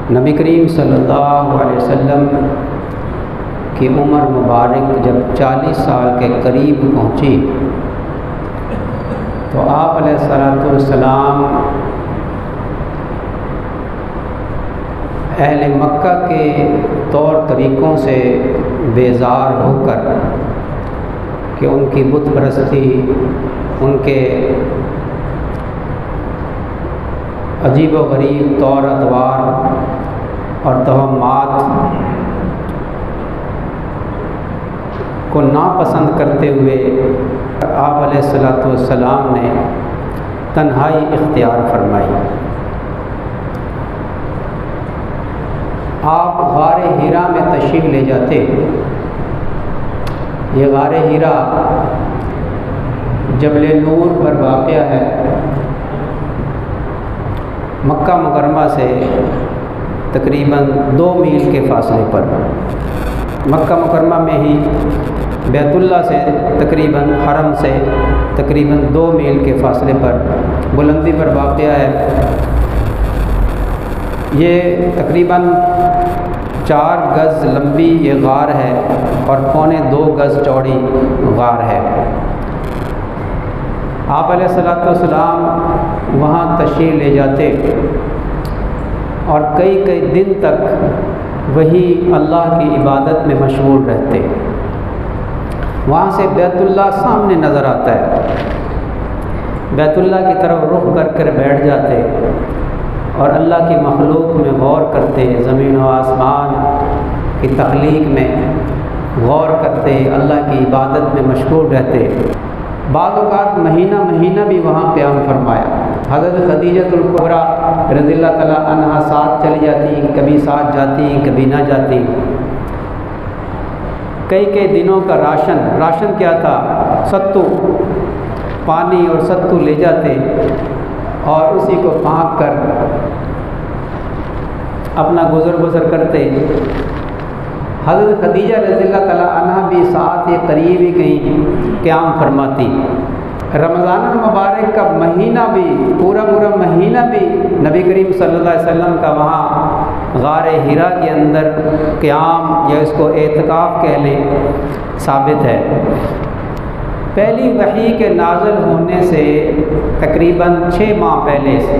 نبی کریم صلی اللہ علیہ وسلم کی عمر مبارک جب 40 سال کے قریب پہنچی تو آپ علیہ السلام اہل مکہ کے طور طریقوں سے بیزار ہو کر کہ ان کی بت پرستی، ان کے عجیب و غریب طور ادوار اور توہمات کو ناپسند کرتے ہوئے آپ علیہ السلام نے تنہائی اختیار فرمائی۔ آپ غار حرا میں تشریف لے جاتے۔ یہ غار حرا جبل نور پر واقع ہے، مکہ مکرمہ سے تقریباً 2 میل کے فاصلے پر، مکہ مکرمہ میں ہی بیت اللہ سے تقریباً حرم سے تقریباً 2 میل کے فاصلے پر بلندی پر واقع ہے۔ یہ تقریباً 4 گز لمبی یہ غار ہے اور 2.25 گز چوڑی غار ہے۔ آپ علیہ السلام وہاں تشریف لے جاتے اور کئی دن تک وہی اللہ کی عبادت میں مشغول رہتے۔ وہاں سے بیت اللہ سامنے نظر آتا ہے، بیت اللہ کی طرف رخ کر بیٹھ جاتے اور اللہ کی مخلوق میں غور کرتے، زمین و آسمان کی تخلیق میں غور کرتے، اللہ کی عبادت میں مشغول رہتے۔ بعض اوقات مہینہ بھی وہاں قیام فرمایا۔ حضرت خدیجہ الکبریٰ رضی اللہ تعالیٰ عنہا ساتھ چلی جاتی، کبھی ساتھ جاتی کبھی نہ جاتی۔ کئی دنوں کا راشن کیا تھا؟ ستو، پانی اور ستو لے جاتے اور اسی کو پھانک کر اپنا گزر بسر کرتے۔ حضرت خدیجہ رضی اللہ تعالیٰ عنہ بھی ساتھ یہ قریب ہی کہیں قیام فرماتی۔ رمضان المبارک کا مہینہ بھی پورا مہینہ بھی نبی کریم صلی اللہ علیہ وسلم کا وہاں غار حرا کے اندر قیام یا اس کو اعتکاف کہہ لیں ثابت ہے۔ پہلی وحی کے نازل ہونے سے تقریباً 6 ماہ پہلے سے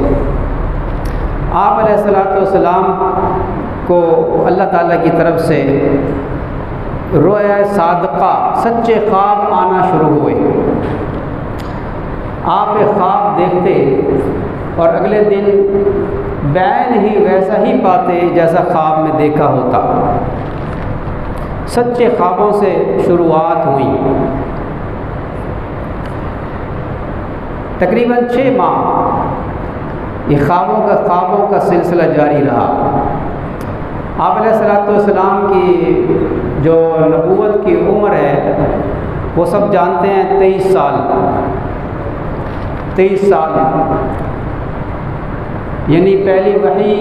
آپ علیہ السلام کو اللہ تعالیٰ کی طرف سے رؤیا صادقہ، سچے خواب آنا شروع ہوئے۔ آپ ایک خواب دیکھتے اور اگلے دن بعین ہی ویسا ہی پاتے جیسا خواب میں دیکھا ہوتا۔ سچے خوابوں سے شروعات ہوئی۔ تقریباً 6 ماہ یہ خوابوں کا سلسلہ جاری رہا۔ آپ علیہ السلام کی جو نبوت کی عمر ہے وہ سب جانتے ہیں، 23 سال، یعنی پہلی وحی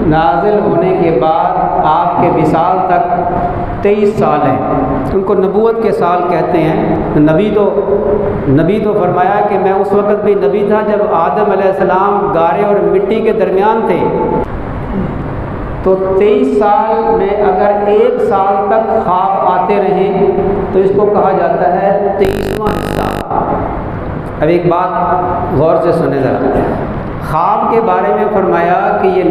نازل ہونے کے بعد آپ کے وصال تک 23 سال ہیں۔ ان کو نبوت کے سال کہتے ہیں۔ نبی تو فرمایا کہ میں اس وقت بھی نبی تھا جب آدم علیہ السلام گارے اور مٹی کے درمیان تھے۔ تو 23 سال میں اگر 1 سال تک خواب آتے رہیں تو اس کو کہا جاتا ہے 23واں حصہ۔ اب ایک بات غور سے سنیں ذرا، خواب کے بارے میں فرمایا کہ یہ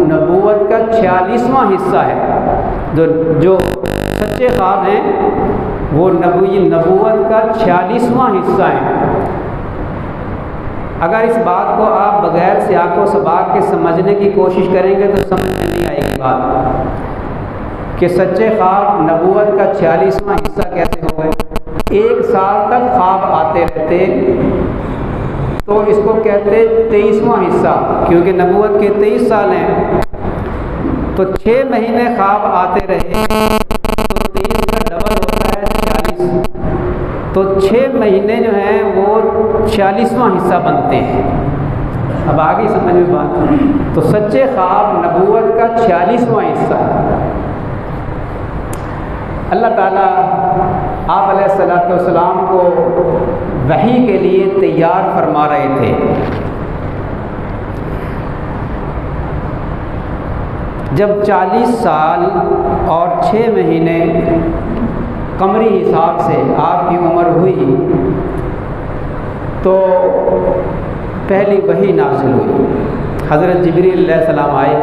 نبوت کا 46واں حصہ ہے۔ جو سچے خواب ہیں وہ نبوت کا 46واں حصہ ہے۔ اگر اس بات کو آپ بغیر سیاق و سباق کے سمجھنے کی کوشش کریں گے تو سمجھ میں نہیں آئے گی بات کہ سچے خواب نبوت کا 46واں حصہ کیسے ہو گئے۔ 1 سال تک خواب آتے رہتے تو اس کو کہتے 23واں حصہ، کیونکہ نبوت کے 23 سال ہیں تو 6 مہینے خواب آتے رہے تو 23 کا ڈبل ہوتا ہے 46، تو 6 مہینے جو ہیں وہ 46واں حصہ بنتے ہیں۔ اب آگے سمجھ میں بات، تو سچے خواب نبوت کا 46واں حصہ ہے۔ اللہ تعالیٰ آپ علیہ السلام کو وحی کے لیے تیار فرما رہے تھے۔ جب 40 سال اور 6 مہینے قمری حساب سے آپ کی عمر ہوئی تو پہلی وحی نازل ہوئی۔ حضرت جبریل علیہ السلام آئے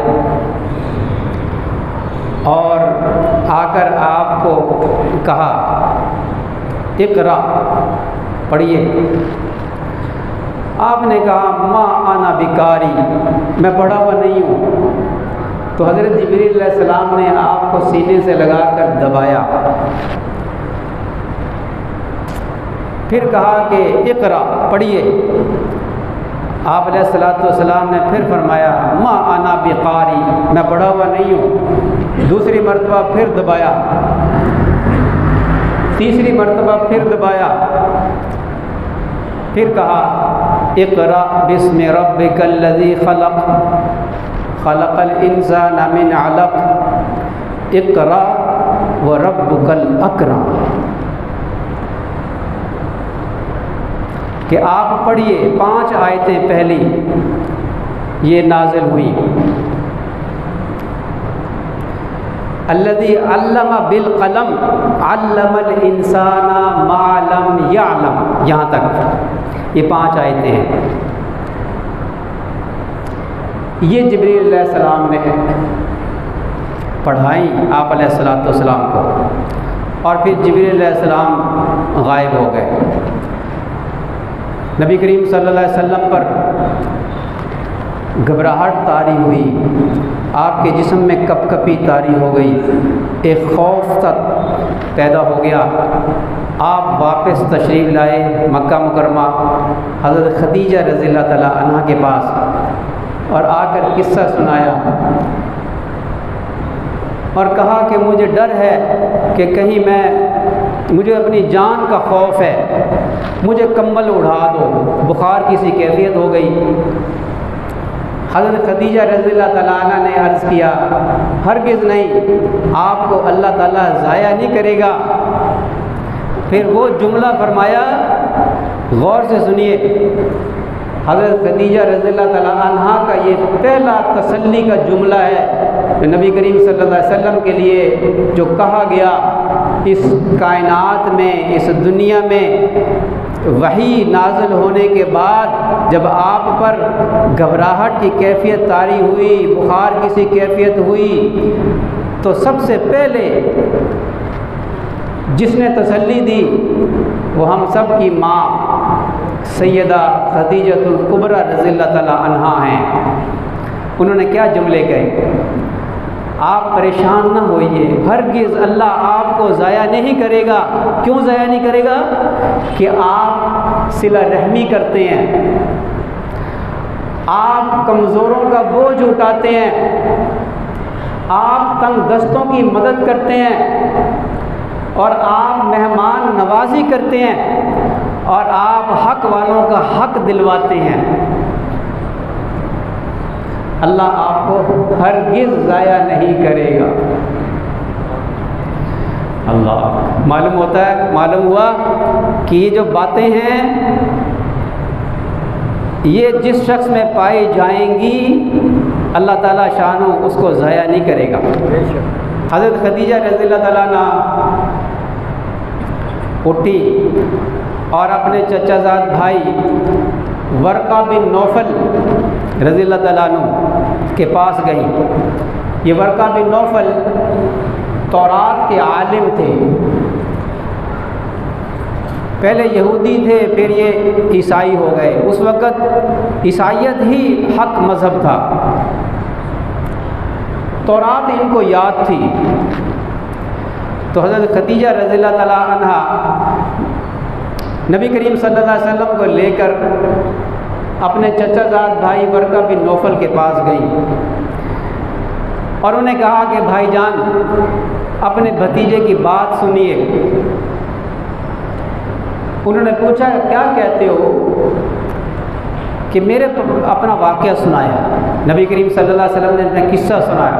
اور آ کر آپ کو کہا اقرا، پڑھیے۔ آپ نے کہا ما انا بقاری، میں پڑھا ہوا نہیں ہوں۔ تو حضرت جبریل علیہ السلام نے آپ کو سینے سے لگا کر دبایا، پھر کہا کہ اقرا، پڑھیے۔ آپ علیہ السلام نے پھر فرمایا ما انا بقاری، میں پڑھا ہوا نہیں ہوں۔ دوسری مرتبہ پھر دبایا، تیسری مرتبہ پھر دبایا، پھر کہا اقرا بسم ربک الذی خلق خلق الانسان من علق اقرا وربک الاکرم، کہ آپ پڑھیے۔ 5 آیتیں پہلی یہ نازل ہوئی، الذی علم بالقلم علم الانسان ما لم یعلم، یہاں تک یہ 5 آیتیں ہیں۔ یہ جبریل علیہ السلام نے پڑھائیں آپ علیہ السلام کو، اور پھر جبریل علیہ السلام غائب ہو گئے۔ نبی کریم صلی اللہ علیہ وسلم پر گھبراہٹ طاری ہوئی، آپ کے جسم میں کپ کپی طاری ہو گئی، ایک خوف تک پیدا ہو گیا۔ آپ واپس تشریف لائے مکہ مکرمہ حضرت خدیجہ رضی اللہ تعالیٰ عنہا کے پاس، اور آ کر قصہ سنایا اور کہا کہ مجھے ڈر ہے کہ کہیں مجھے اپنی جان کا خوف ہے، مجھے کمبل اڑا دو، بخار کی سی کیفیت ہو گئی۔ حضرت خدیجہ رضی اللہ تعالیٰ عنہ نے عرض کیا ہرگز نہیں، آپ کو اللہ تعالیٰ ضائع نہیں کرے گا۔ پھر وہ جملہ فرمایا، غور سے سنیے، حضرت خدیجہ رضی اللہ تعالیٰ عنہ کا یہ پہلا تسلی کا جملہ ہے کہ نبی کریم صلی اللہ علیہ وسلم کے لیے جو کہا گیا، اس کائنات میں، اس دنیا میں وحی نازل ہونے کے بعد جب آپ پر گھبراہٹ کی کیفیت طاری ہوئی، بخار کی سی کیفیت ہوئی، تو سب سے پہلے جس نے تسلی دی وہ ہم سب کی ماں سیدہ خدیجۃ الکبریٰ رضی اللہ تعالیٰ عنہا ہیں۔ انہوں نے کیا جملے کہے، آپ پریشان نہ ہوئیے، ہرگز اللہ آپ کو ضائع نہیں کرے گا۔ کیوں ضائع نہیں کرے گا؟ کہ آپ صلہ رحمی کرتے ہیں، آپ کمزوروں کا بوجھ اٹھاتے ہیں، آپ تنگ دستوں کی مدد کرتے ہیں، اور آپ مہمان نوازی کرتے ہیں، اور آپ حق والوں کا حق دلواتے ہیں۔ اللہ آپ کو ہرگز ضائع نہیں کرے گا۔ اللہ معلوم ہوا کہ یہ جو باتیں ہیں یہ جس شخص میں پائی جائیں گی اللہ تعالیٰ شانو اس کو ضائع نہیں کرے گا۔ حضرت خدیجہ رضی اللہ تعالیٰ عنہ اٹھی اور اپنے چچا زاد بھائی ورقہ بن نوفل رضی اللہ تعالیٰ عنہ کے پاس گئی۔ یہ ورقہ بن نوفل تورات کے عالم تھے، پہلے یہودی تھے پھر یہ عیسائی ہو گئے۔ اس وقت عیسائیت ہی حق مذہب تھا، تورات ان کو یاد تھی۔ تو حضرت خدیجہ رضی اللہ تعالیٰ عنہ نبی کریم صلی اللہ علیہ وسلم کو لے کر اپنے چچا زاد بھائی ورقہ بن نوفل کے پاس گئی اور انہیں کہا کہ بھائی جان اپنے بھتیجے کی بات سنیے۔ انہوں نے پوچھا کیا کہتے ہو؟ کہ میرے اپنا واقعہ سنایا، نبی کریم صلی اللہ علیہ وسلم نے اپنا قصہ سنایا۔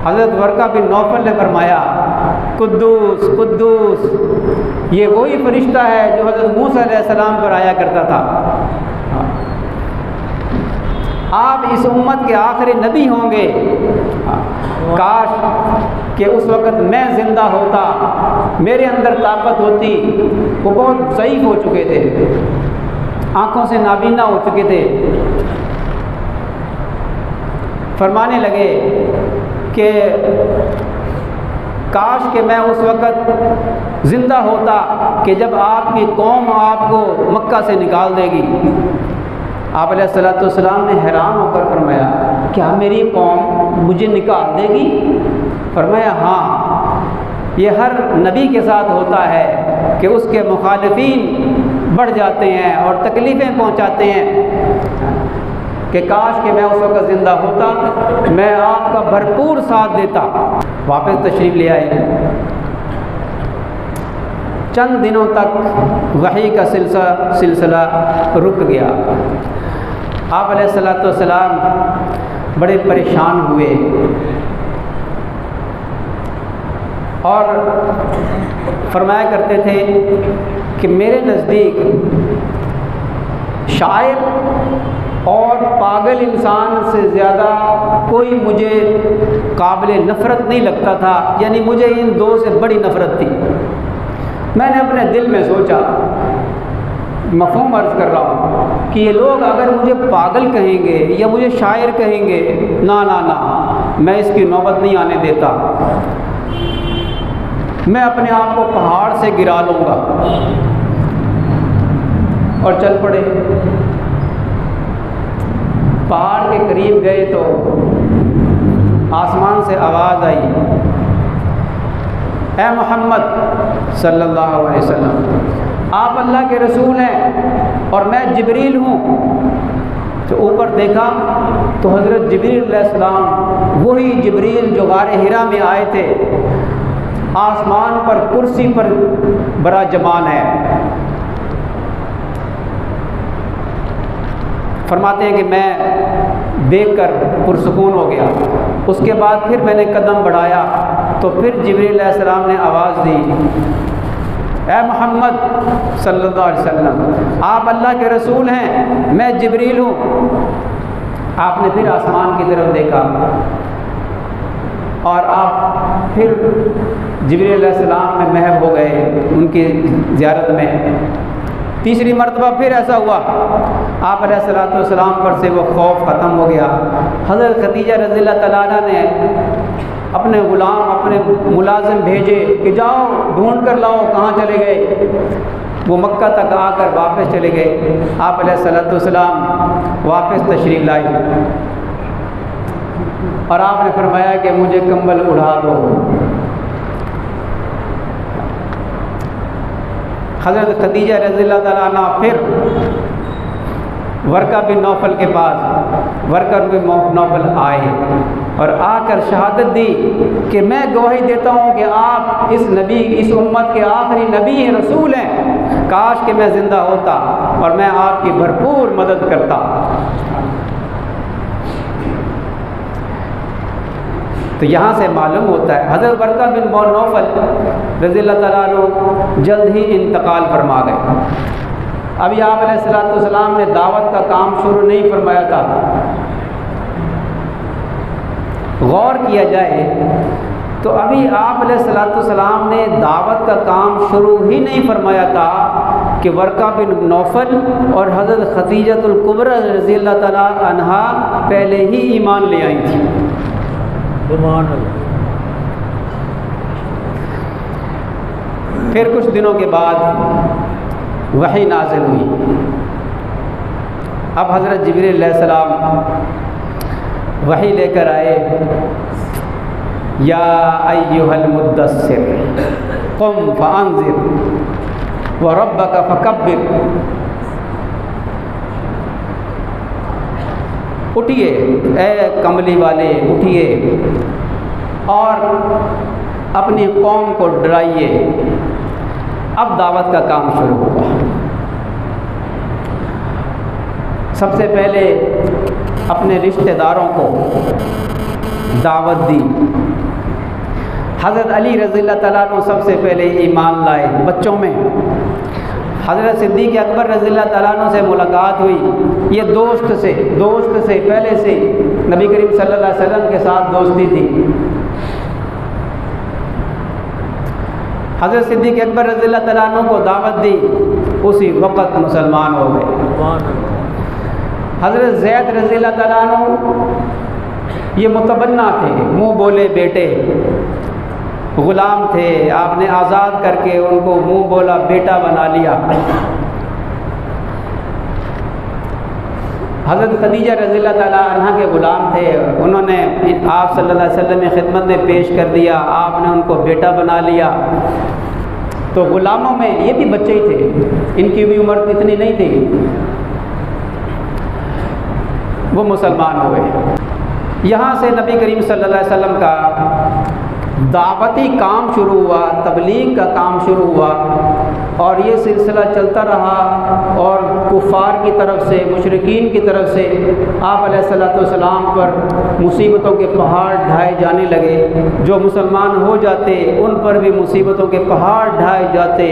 حضرت ورقہ بن نوفل نے فرمایا قدوس قدوس، یہ وہی فرشتہ ہے جو حضرت موسیٰ علیہ السلام پر آیا کرتا تھا۔ آپ اس امت کے آخری نبی ہوں گے، کاش کہ اس وقت میں زندہ ہوتا، میرے اندر طاقت ہوتی۔ وہ بہت ضعیف ہو چکے تھے، آنکھوں سے نابینا ہو چکے تھے۔ فرمانے لگے کہ کاش کہ میں اس وقت زندہ ہوتا کہ جب آپ کی قوم آپ کو مکہ سے نکال دے گی۔ آپ علیہ الصلوۃ والسلام نے حیران ہو کر فرمایا کیا میری قوم مجھے نکال دے گی؟ فرمایا ہاں، یہ ہر نبی کے ساتھ ہوتا ہے کہ اس کے مخالفین بڑھ جاتے ہیں اور تکلیفیں پہنچاتے ہیں، کہ کاش کہ میں اس وقت زندہ ہوتا، میں آپ کا بھرپور ساتھ دیتا۔ واپس تشریف لے آئے۔ چند دنوں تک وحی کا سلسلہ رک گیا۔ آپ علیہ الصلوۃ والسلام بڑے پریشان ہوئے اور فرمایا کرتے تھے کہ میرے نزدیک شاعر اور پاگل انسان سے زیادہ کوئی مجھے قابل نفرت نہیں لگتا تھا، یعنی مجھے ان دو سے بڑی نفرت تھی۔ میں نے اپنے دل میں سوچا، مفہوم عرض کر رہا ہوں، کہ یہ لوگ اگر مجھے پاگل کہیں گے یا مجھے شاعر کہیں گے، نا نا نا، میں اس کی نوبت نہیں آنے دیتا، میں اپنے آپ کو پہاڑ سے گرا لوں گا۔ اور چل پڑے۔ پہاڑ کے قریب گئے تو آسمان سے آواز آئی، اے محمد صلی اللہ علیہ وسلم، آپ اللہ کے رسول ہیں اور میں جبریل ہوں۔ تو اوپر دیکھا تو حضرت جبریل علیہ السلام، وہی جبریل جو غار حرا میں آئے تھے، آسمان پر کرسی پر براجمان ہے۔ فرماتے ہیں کہ میں دیکھ کر پرسکون ہو گیا۔ اس کے بعد پھر میں نے قدم بڑھایا تو پھر جبریل علیہ السلام نے آواز دی، اے محمد صلی اللہ علیہ وسلم، آپ اللہ کے رسول ہیں، میں جبریل ہوں۔ آپ نے پھر آسمان کی طرف دیکھا اور آپ پھر جبریل علیہ السلام میں محو ہو گئے ان کی زیارت میں۔ تیسری مرتبہ پھر ایسا ہوا، آپ علیہ الصلوۃ والسلام پر سے وہ خوف ختم ہو گیا۔ حضرت خدیجہ رضی اللہ تعالیٰ عنہ نے اپنے غلام، اپنے ملازم بھیجے کہ جاؤ ڈھونڈ کر لاؤ، کہاں چلے گئے؟ وہ مکہ تک آ کر واپس چلے گئے۔ آپ علیہ الصلوۃ والسلام واپس تشریف لائے اور آپ نے فرمایا کہ مجھے کمبل اڑا دو۔ حضرت خدیجہ رضی اللہ تعالیٰ عنہ پھر ورقہ بن نوفل کے پاس، ورقہ بن نوفل آئے اور آ کر شہادت دی کہ میں گواہی دیتا ہوں کہ آپ اس نبی، اس امت کے آخری نبی ہیں، رسول ہیں، کاش کہ میں زندہ ہوتا اور میں آپ کی بھرپور مدد کرتا۔ تو یہاں سے معلوم ہوتا ہے حضرت ورقہ بن نوفل رضی اللہ تعالیٰ عنہ جلد ہی انتقال فرما گئے۔ ابھی آپ علیہ الصلوۃ والسلام نے دعوت کا کام شروع نہیں فرمایا تھا۔ غور کیا جائے تو ابھی آپ علیہ الصلوۃ والسلام نے دعوت کا کام شروع ہی نہیں فرمایا تھا کہ ورقہ بن نوفل اور حضرت خدیجہ الکبریٰ رضی اللہ تعالیٰ عنہا پہلے ہی ایمان لے آئی تھی۔ پھر کچھ دنوں کے بعد وحی نازل ہوئی۔ اب حضرت جبریل علیہ السلام وحی لے کر آئے، یا ایھا المدثر قم فانذر وربک فکبر، اٹھیے اے کملی والے، اٹھیے اور اپنی قوم کو ڈرائیے۔ اب دعوت کا کام شروع ہوا۔ سب سے پہلے اپنے رشتہ داروں کو دعوت دی۔ حضرت علی رضی اللہ تعالیٰ عنہ سب سے پہلے ایمان لائے بچوں میں۔ حضرت صدیق اکبر رضی اللہ تعالیٰ عنہ سے ملاقات ہوئی، یہ دوست سے پہلے سے نبی کریم صلی اللہ علیہ وسلم کے ساتھ دوستی تھی۔ حضرت صدیق اکبر رضی اللہ تعالیٰ عنہ کو دعوت دی، اسی وقت مسلمان ہو گئے۔ حضرت زید رضی اللہ تعالیٰ عنہ یہ متبنہ تھے، منہ بولے بیٹے، غلام تھے، آپ نے آزاد کر کے ان کو منہ بولا بیٹا بنا لیا۔ حضرت خدیجہ رضی اللہ تعالیٰ عنہ کے غلام تھے، انہوں نے آپ صلی اللہ علیہ وسلم کی خدمت میں پیش کر دیا، آپ نے ان کو بیٹا بنا لیا۔ تو غلاموں میں یہ بھی بچے ہی تھے، ان کی بھی عمر اتنی نہیں تھی، وہ مسلمان ہوئے۔ یہاں سے نبی کریم صلی اللہ علیہ وسلم کا دعوتی کام شروع ہوا، تبلیغ کا کام شروع ہوا، اور یہ سلسلہ چلتا رہا، اور کفار کی طرف سے، مشرکین کی طرف سے آپ علیہ الصلوۃ والسلام پر مصیبتوں کے پہاڑ ڈھائے جانے لگے۔ جو مسلمان ہو جاتے ان پر بھی مصیبتوں کے پہاڑ ڈھائے جاتے۔